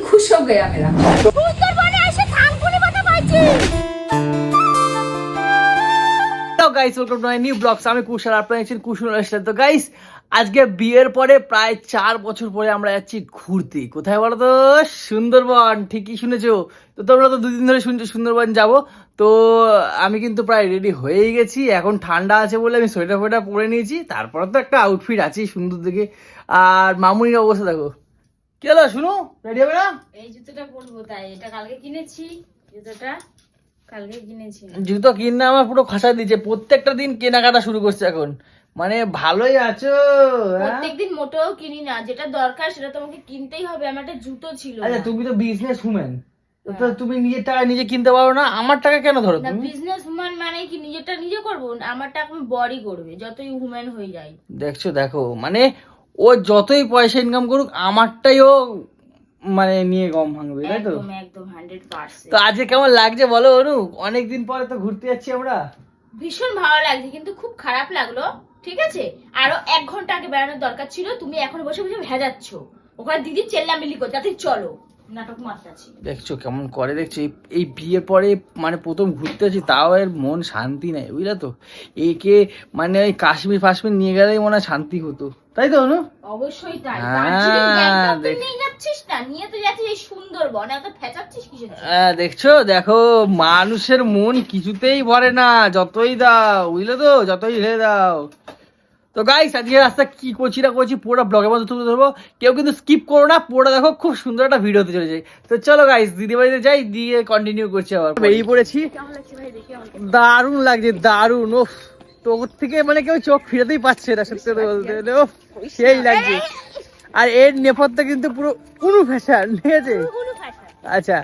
खुश हो गया मेरा। Guys welcome to my new blogs. আমি কুশল, আপনারা দেখছেন কুশল লাইফস্টাইল। তো গাইস আজকে বিয়ের পরে প্রায় 4 বছর পরে আমরা যাচ্ছি ঘুরতে। কোথায় বলো তো? সুন্দরবন। ঠিকই শুনেছো। তো তোমরা তো 2 দিন ধরে শুনছো সুন্দরবন যাব। তো আমি কিন্তু প্রায় রেডি হয়েই গেছি। এখন ঠান্ডা আছে বলে আমি সোয়েটার ফোয়েটার পরে নিয়েছি। তারপরে তো একটা আউটফিট আছে সুন্দর দেখে। আর মামুনির অবস্থা দেখো। কি হলো শুনো, রেডি হবে না? এই জুতোটা পরবো, তাই এটা কালকে কিনেছি। জুতোটা কালকে কিনেছি। জুতো কিনে আমার পুরো খাসা দিয়েছে। প্রত্যেকটা দিন কেনাকাটা শুরু করছে এখন। মানে ভালোই আছো? প্রত্যেকদিন মোটেও কিনি না, যেটা দরকার সেটা তোমাকে কিনতেই হবে। আমার একটা জুতো ছিল। আচ্ছা তুমি তো বিজনেস উম্যান, তো তুমি নিজের টাকা নিজে কিনতে পারো না, আমার টাকা কেন ধরো না, তুমি? বিজনেস উম্যান মানে কি নিজেরটা নিজে করবো? আমার টাকা আমি বড়ি করবে যতই উম্যান হয়ে যায়। দেখছো, দেখো মানে ও যতই পয়সা ইনকাম করুক আমারটাই ও মানে নিয়ে গম ভাঙবে, তাই তো? একদম একদম 100%। তো আজকে কেমন লাগছে বলো অনু? অনেকদিন পরে তো ঘুরতে যাচ্ছি আমরা। ভীষণ ভালো লাগছে, কিন্তু খুব খারাপ লাগলো। ঠিক আছে, আরো 1 ঘন্টা আগে বেড়ানোর দরকার ছিল। তুমি এখন বসে বসে ভেজাচ্ছ ওখানে দিদি চেল্লামিল্লি করতে। তাতে চলো নাটক মারতাছি। দেখছো কেমন করে, দেখছো এই বিয়ের পরে মানে প্রথম ঘুরতে আছি, তাও এর মন শান্তি নেই, বুঝলে তো? একে মানে ওই কাশ্মীর ফাশ্মীর নিয়ে গেলেই মনে হয় শান্তি হতো, তাই তো অনু? অবশ্যই তাই। হ্যাঁ, দার্জিলিং গ্যাংটক তো দেখ। নিয়ে যাচ্ছিস না, নিয়ে তো যাচ্ছিস এই সুন্দরবন। এত ফেচাচ্ছিস কিসের জন্য? দেখছো, দেখো মানুষের মন কিছুতেই ভরে না, যতই দাও, বুঝলে তো? যতই ঢেলে দাও। তো গাইস আজকে রাস্তা কি করছি না করছি পুরো ব্লগের মধ্যে তুলে ধরবো। কেউ কিন্তু স্কিপ করো না, পুরোটা দেখো, খুব সুন্দর একটা ভিডিও হতে চলেছে। তো চলো গাইস দিদি বাড়িতে যাই, দিয়ে কন্টিনিউ করছি। আবার বেরিয়ে পড়েছি। দারুণ লাগছে, দারুণ। ওফ, তোর থেকে মানে কেউ চোখ ফিরাতেই পাচ্ছে না, সত্যি কথা বলতে গেলে। ওফ, সেই লাগছে। আর এর নেপথ্যে কিন্তু পুরো উনু ফ্যাশন, ঠিক আছে? আচ্ছা,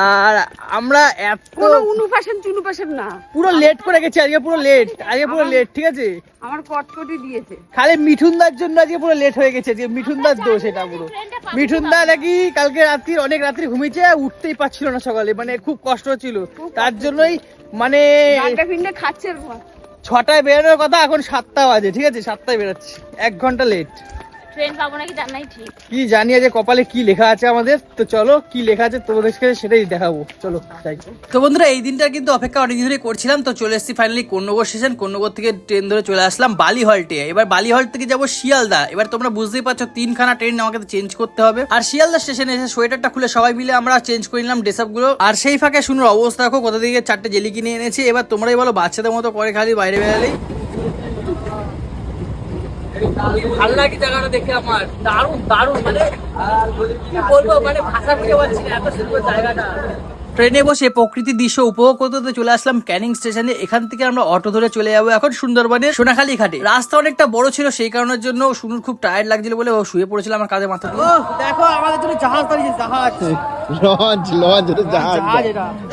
আর আমরা এত উনু ফ্যাশন চুনু ফ্যাশন না, পুরো লেট করে গেছি আজকে, পুরো লেট আজকে, পুরো লেট, ঠিক আছে? আমার কটকটি দিয়েছে। খালি মিঠুনদার জন্য আজকে পুরো লেট হয়ে গেছে। যে মিঠুনদার দোষ এটা পুরো। মিঠুনদা নাকি কালকে রাত্রি অনেক রাত্রি ঘুমিয়েছে, উঠতেই পারছিল না সকালে, মানে খুব কষ্ট হচ্ছিল। তার জন্যই মানে গানটা ফিরনে খাচ্ছে 6টায় বেরোনোর কথা, এখন 7টা বাজে, ঠিক আছে? 7টায় বেরোচ্ছি, 1 ঘন্টা লেট। ট্রেন পাবো নাকি জানাই ঠিক। কি জানি আজ কপালে কি লেখা আছে আমাদের। তো চলো কি লেখা আছে তোমাদেরকে সেটাই দেখাবো, চলো যাই। তো বন্ধুরা এই দিনটা কিন্তু অপেক্ষা অনেকদিন ধরে করছিলাম। তো চলে এসেছি ফাইনালি কোন্নগর স্টেশন। কোন্নগর থেকে ট্রেন ধরে চলে আসলাম বালি হল্টে। এবার বালি হল্ট থেকে যাবো শিয়ালদা। এবার তোমরা বুঝতেই পারছো 3খানা ট্রেন আমাকে চেঞ্জ করতে হবে। আর শিয়ালদা স্টেশনে এসে সোয়েটারটা খুলে সবাই মিলে আমরা চেঞ্জ করে নিলাম ড্রেস আপ গুলো। আর সেই ফাঁকে শুনুর অবস্থা দেখো, কোথা থেকে 4টে জেলি কিনে এনেছি। এবার তোমরাই বলো, বাচ্চাদের মতো করে খালি বাইরে বেরালেই। ভালো লাগে জায়গাটা দেখে আমার, দারুণ দারুণ, মানে কি বলবো, মানে ভাষা খুঁজে পাচ্ছি না, এত সুন্দর জায়গাটা। ট্রেনে বসে প্রকৃতির দৃশ্য উপভোগ করতে করতে চলে আসলাম ক্যানিং স্টেশনে। এখান থেকে আমরা অটো ধরে চলে যাবো এখন সুন্দরবনের সোনাখালী ঘাটে। রাস্তা অনেকটা বড় ছিল, সেই কারণের জন্য সুনুর খুব টায়ার্ড লাগছিল বলে ও শুয়ে পড়েছিল আমার কাঁধে মাথা দিয়ে। দেখো আমাদের জন্য জাহাজ দাঁড়িয়েছে, জাহাজ, লঞ্চ, জাহাজ।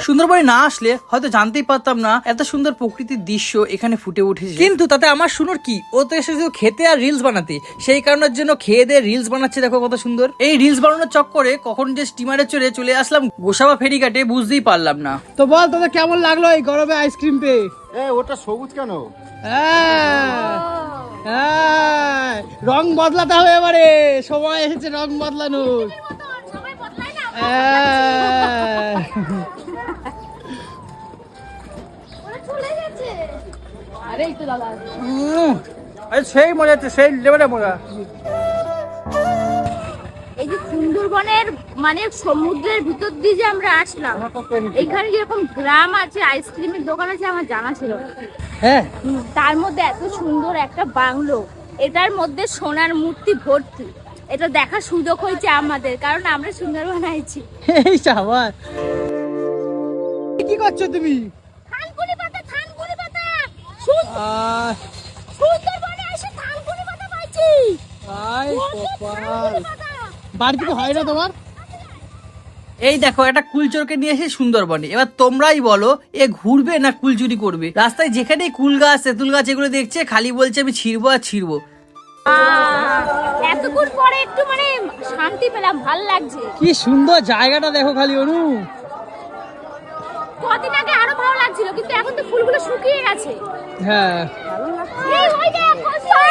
সুন্দরবনে না আসলে হয়তো জানতেই পারতাম না এত সুন্দর প্রকৃতির দৃশ্য এখানে ফুটে উঠেছে। কিন্তু তাতে আমার সুনুর কি, ও তো এসে শুধু খেতে আর রিলস বানাতে, সেই কারণের জন্য খেয়ে দিয়ে রিলস বানাচ্ছে। দেখো কত সুন্দর। এই রিলস বানানোর চক্করে কখন যে স্টিমারে চলে আসলাম গোসাবা ফেরিঘাটে বুঝতেই পারলাম না। তো বল তোদের কেমন লাগলো এই গরমে আইসক্রিম পেয়ে? ওটা সবুজ কেন? রং বদলাতে হবে, এবারে সময় এসেছে রং বদলানোর। সেই মজা হচ্ছে, সেই লেভেলে মজা। এই যে সুন্দরবনের মানে সমুদ্রের ভিতর দিয়ে যে আমরা আসলাম, এখানে যেরকম গ্রাম আছে, আইসক্রিমের দোকান আছে, আমার জানা ছিল না। হ্যাঁ, তার মধ্যে এত সুন্দর একটা বাংলো, এটার মধ্যে সোনার মূর্তি ভর্তি। এটা দেখার সুযোগ হয়েছে আমাদের, কারণ আমরা সুন্দরবন আইছি। এই সাবাস। কি করছো তুমি? থানকুনি পাতা, থানকুনি পাতা। সুন্দরবনে এসে থানকুনি পাতা পাইছি। বাড়িতে তো হয় না তোমার? এই দেখো একটা কুলচোরকে নিয়ে এসে সুন্দরবনে। এবার তোমরাই বলো এ ঘুরবে না কুল চুরি করবে? রাস্তায় যেখানেই কুল গাছ তেঁতুল গাছ এগুলো দেখছে, খালি বলছে আমি ছিড়বো আর ছিড়বো। এতক্ষণ পরে একটু মানে শান্তি পেলাম, ভাল লাগছে। কি সুন্দর জায়গাটা দেখো খালি অনু। কদিন আগে আরো ভালো লাগছিল, কিন্তু এখন তো ফুলগুলো শুকিয়ে গেছে। হ্যাঁ, এই ওই দেখ কসর।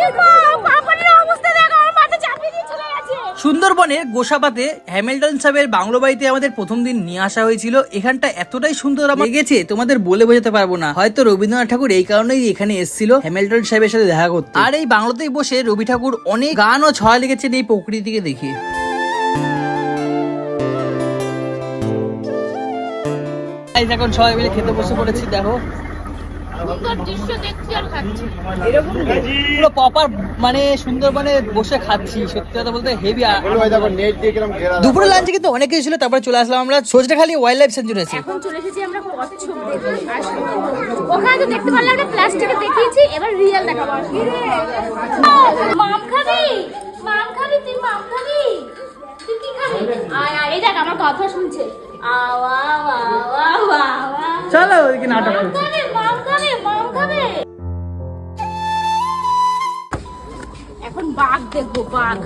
এই মা, পাপানের অবস্থা দেখো, আমার মাথা চাপিয়ে দিয়ে চলে গেছে। সুন্দরবনের গোসাবাতে হ্যামিল্টন সাহেবের বাংলো বাড়িতে আমাদের প্রথম দিন নিয়ে আসা হয়েছিল। এখানটা এতটাই সুন্দর আমার লেগেছে তোমাদের বলে বোঝাতে পারবো না। হয়তো রবীন্দ্রনাথ ঠাকুর এই কারণেই এখানে এসেছিল হ্যামিল্টন সাহেবের সাথে দেখা করতে। আর এই বাংলোতেই বসে রবি ঠাকুর অনেক গান ও ছড়া লিখেছেন এই প্রকৃতিকে দেখে। এখন সবাই মিলে খেতে বসে পড়েছি। দেখো সুন্দর দৃশ্য দেখছি আর খাচ্ছি। এরকম পুরো প্রপার মানে সুন্দরবনে বসে খাচ্ছি। সত্যি কথা বলতে হেভি। দুপুরে লাঞ্চে কিন্তু অনেক কিছু ছিল, তারপরে চলে আসলাম আমরা সোজটাখালি ওয়াইল্ড লাইফ সেঞ্চুরি। এখন চলে এসেছি আমরা কচ্ছপ দেখতে। ওখানে তো দেখতে পারলাম একটা প্লাস্টিকে দেখিয়েছি, এবার রিয়েল দেখাবো। মাম খাবি? মাম খাবি? তুই মাম খাবি? তুই কি খাবি? আয় আয়, এই দেখ আমার কথা শুনছে। আওয়া আওয়া আওয়া আওয়া। চলো ওইদিকে নাটক মাম খাবে, মাম খাবে, মাম খাবে। এখন বাঘ দেখবো, বাঘ।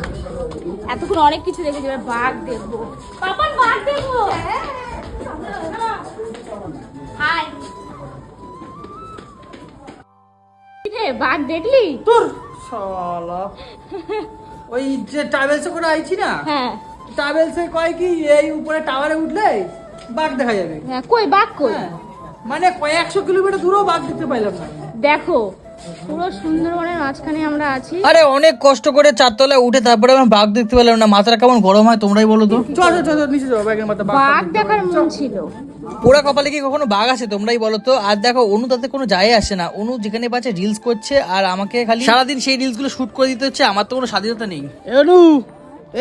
এতক্ষণ অনেক কিছু দেখেছি, এবার বাঘ দেখবো। পাপান বাঘ দেখবো। হাই রে, বাঘ দেখলি? তোর শালা ওই যে ট্রাভেলসে করে আইছি না, হ্যাঁ ট্রাভেলসে কয় কি এই উপরে টাওয়ারে উঠলে বাঘ দেখা যাবে। হ্যাঁ, কই বাঘ কই? হ্যাঁ, মানে কয়েকশো কিলোমিটার দূরেও বাঘ দেখতে পাইলাম না। দেখো পুরো সুন্দরবনের মাঝখানে আমরা আছি। আরে অনেক কষ্ট করে চারতলায় উঠে তারপরে আমি বাঘ দেখতে পেলাম না। মাথাটা কেমন গরম হয় তোমরাই বলো তো। চল চল চল নিচে যাও, ব্যাগের মাথা বাঘ দেখার মন ছিল। পোড়া কপালে কি কখনো বাঘ আছে তোমরাই বলো তো। আর দেখো অনু তাতে কোনো যায় আসে না। অনু যেখানে পাচ্ছে রিলস করছে আর আমাকে খালি সারাদিন সেই রিলস গুলো শুট করে দিতে হচ্ছে। আমার তো কোনো স্বাধীনতা নেই। অনু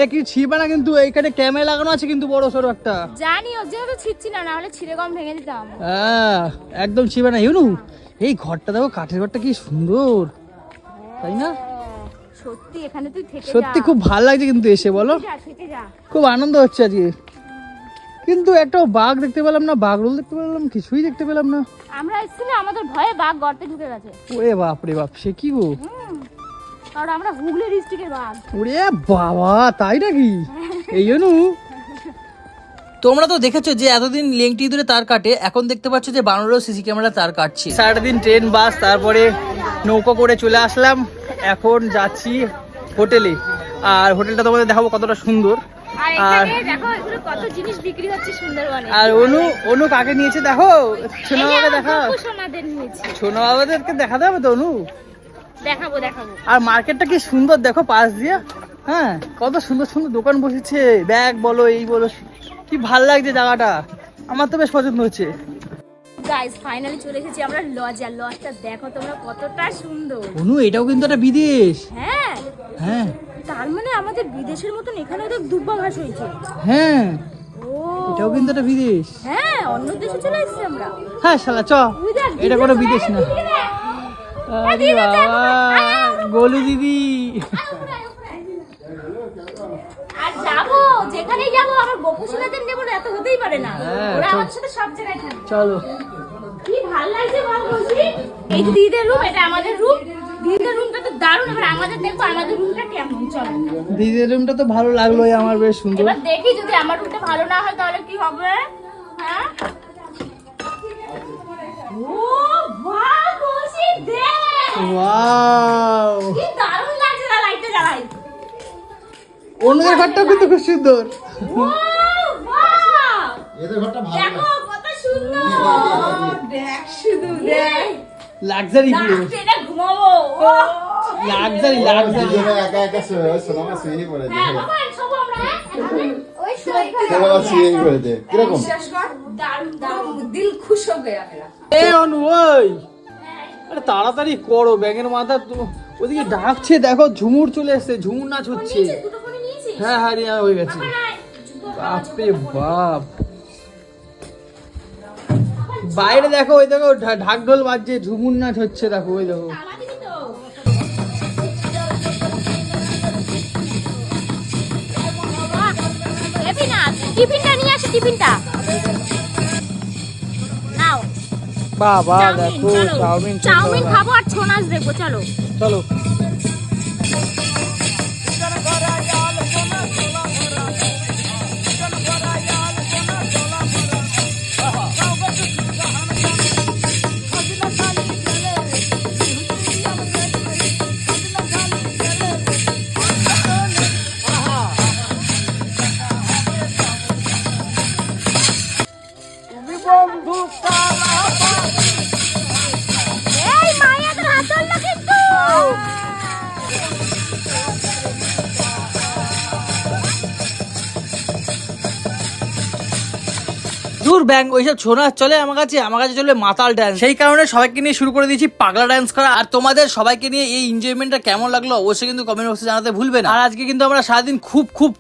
এ কি ছিবা না, কিন্তু এইখানে ক্যামেরা লাগানো আছে কিন্তু বড় সড়ো একটা। জানি ও যেহেতু ছিচ্ছি না, নাহলে ছিঁড়ে গম ভেঙে দিতাম। হ্যাঁ একদম ছিবা না। অনু এই ঘরটা দেখো, কাঠের ঘরটা কি সুন্দর, তাই না? সত্যি এখানে তুই থেকে যা। সত্যি খুব ভালো লাগছে কিন্তু এসে, বলো থেকে যা। খুব আনন্দ হচ্ছে আজকে। কিন্তু একটা বাঘ দেখতে পেলাম না, বাঘ রোল দেখতে পেলাম, কিছুই দেখতে পেলাম না। আমরা এসেছি না, আমাদের ভয়ে বাঘ গর্তে ঢুকে গেছে। ওরে বাপ রে বাপ, সে কি গো? কারণ আমরা হুগলি ডিস্ট্রিক্টের বাঘ। ওরে বাবা, তাই নাকি? এই জন্য তোমরা তো দেখেছো যে এতদিন লেংটি ধরে তার কাটে, এখন দেখতে পাচ্ছ যে বানরেও সিসি ক্যামেরা তার কাটছে। সারাদিন ট্রেন বাস তারপরে নৌকো করে চলে আসলাম। এখন যাচ্ছি হোটেলে, আর হোটেলটা তোমাদের দেখাবো কতটা সুন্দর। আর এখানে দেখো এগুলো কত জিনিস বিক্রি হচ্ছে সুন্দরবনে। আর অনু অনু কাকে নিয়েছে দেখো, ছোনা বাবাকে দেখা। সোনাদের নিয়েছি, ছোনা বাবাদেরকে দেখাতে হবে তো অনু। দেখাবো দেখাবো। আর মার্কেটটা কি সুন্দর দেখো পাশ দিয়ে। হ্যাঁ কত সুন্দর সুন্দর দোকান বসেছে, ব্যাগ বলো এই বলো, কি ভাল লাগছে জায়গাটা। আমার তো বেশ পছন্দ হচ্ছে। গাইস ফাইনালি চলে এসেছি আমরা লজ। আর লজটা দেখো তোমরা কতটা সুন্দর। অনু এটাও কিন্তু একটা বিদেশ। হ্যাঁ হ্যাঁ তার মানে আমাদের বিদেশের মতন এখানেও তো দুর্বাঘাস হয়েছে। হ্যাঁ ও এটাও কিন্তু একটা বিদেশ। হ্যাঁ, অন্য দেশে চলে এসেছি আমরা। হ্যাঁ শালা চ, এটা কোনো বিদেশ না। আরে বাবা গোলু দিদি। আর যাবো যেখানেই যাবো আমার গোপুসোনাদের নেবো না, এত হতেই পারে না। হ্যাঁ, ওরা চল। আমার সাথে সব জায়গায় থাকে। চলো। কি ভালো লাগছে বল বলছি। এই যে দিদিদের রুম, এটা আমাদের রুম। দিদিদের রুমটা তো দারুণ। এবার আমাদের দেখবো আমাদের রুমটা কেমন। চল দিদির রুমটা তো ভালো লাগলোই আমার, বেশ সুন্দর। এবার দেখি যদি আমার রুমটা ভালো না হয় তাহলে কি হবে। হ্যাঁ ও বাহ বলছি দেখ ওয়াও, কি দারুণ লাগছে না লাইটটা জ্বালাই। অন্যদের ঘরটাও কিন্তু খুব সুন্দর। ও বাহ এদের ঘরটা ভালো দেখো কত সুন্দর। দেখ শুধু দেখ লাক্সারি পুরো, লাস্টে এটা ঘুমাবো। ও লাক্সারি না। লাক্সারি। দুজনে একা একা সোনামা শুয়ে পড়েছে। হ্যাঁ বাবা সব আমরা ওই সোনামা শুয়ে পড়েছে। কিরকম? দারুণ দারুণ দিল খুশ হয়ে গয়া মেরা। এ অনু ওই, আরে তাড়াতাড়ি করো, ব্যাঙের মাথা তো ওদিকে ডাকছে। দেখো ঝুমুর চলে এসেছে, ঝুমুর নাচ হচ্ছে। দুটো ফোনে নিয়েছিস? হ্যাঁ হ্যাঁ রিয়া হয়ে গেছে। বাপরে বাপ, বাইরে দেখো, ওই দেখো ঢাক ঢোল বাজছে, ঝুমুর নাচ হচ্ছে। দেখো ওই দেখো। টিফিনটা নিয়ে আসি, টিফিনটা নাও। বাবা চাউমিন, দেখো চলো। চাউমিন চাউমিন খাবো আর ছৌ নাচ দেখবো। চলো চলো। ধুর ব্যাং ওইসব ছোনা চলে আমার কাছে চলবে মাতাল ডান্স। সেই কারণে সবাইকে নিয়ে শুরু করে দিয়েছি পাগলা ডান্স করা। আর তোমাদের সবাইকে নিয়ে এই এনজয়মেন্টটা কেমন লাগলো অবশ্যই কিন্তু কমেন্ট বক্সে জানাতে ভুলবে না। আর আজকে কিন্তু আমরা সারাদিন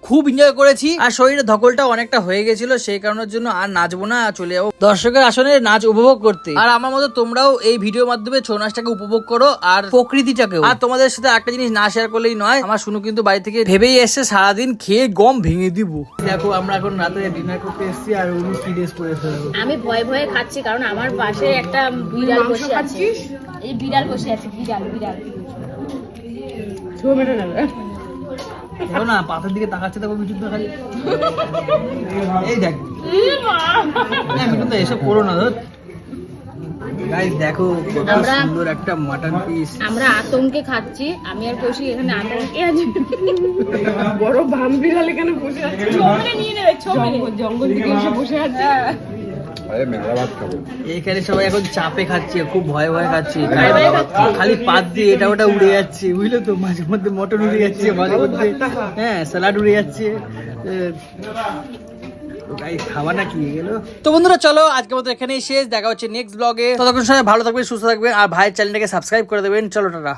খুব এনজয় করেছি। আর শরীরে ধকলটা অনেকটা হয়ে গেছিল, সেই কারণের জন্য আর নাচবো না, চলে যাবো দর্শকের আসনে নাচ উপভোগ করতে। আর আমার মতো তোমরাও এই ভিডিওর মাধ্যমে ছৌ নাচটাকে উপভোগ করো আর প্রকৃতিটাকেও। আর তোমাদের সাথে একটা জিনিস না শেয়ার করলেই নয়, আমার শুনু কিন্তু বাড়ি থেকে ভেবেই এসছে সারাদিন খেয়ে গম ভেঙে দিব। দেখো আমরা এখন রাতে ডিনার করতে এসেছি আর উনি কি ড্রেস পরে ফেলবো। আমি ভয়ে খাচ্ছি কারণ আমার পাশে একটা বিড়াল বসে আছে। এই বিড়াল বসে আছে, বিড়াল দেখো না পাথর দিকে তাকাচ্ছে, দেখো বিদ্যুৎ খালি এই দেখ মিঠুন দা এসব করো না। ধর গাইস দেখো কত সুন্দর একটা মাটন পিস। আমরা আতঙ্কে খাচ্ছি, আমি আর কৌশিক এখানে আতঙ্কে আছি। বড় ভামবিড়াল এখানে বসে আছে, ছবি নিয়ে নেবে, ছবি জঙ্গল থেকে এসে বসে আছে। এইখানে সবাই এখন চাপে খাচ্ছে, খুব ভয়ে খাচ্ছে, খালি পাত দিয়ে এটা ওটা উড়ে যাচ্ছে, বুঝলে তো। মাঝে মধ্যে মটন উড়ে যাচ্ছে, মাঝে মধ্যে হ্যাঁ স্যালাড উড়ে যাচ্ছে। খাওয়া না কি গেল। তো বন্ধুরা চলো আজকে মতো এখানেই শেষ, দেখা হচ্ছে নেক্সট ব্লগে। ততক্ষণ সময় ভালো থাকবেন, সুস্থ থাকবেন আর ভাইয়ের চ্যানেলটাকে সাবস্ক্রাইব করে দেবেন। চলো টাটা।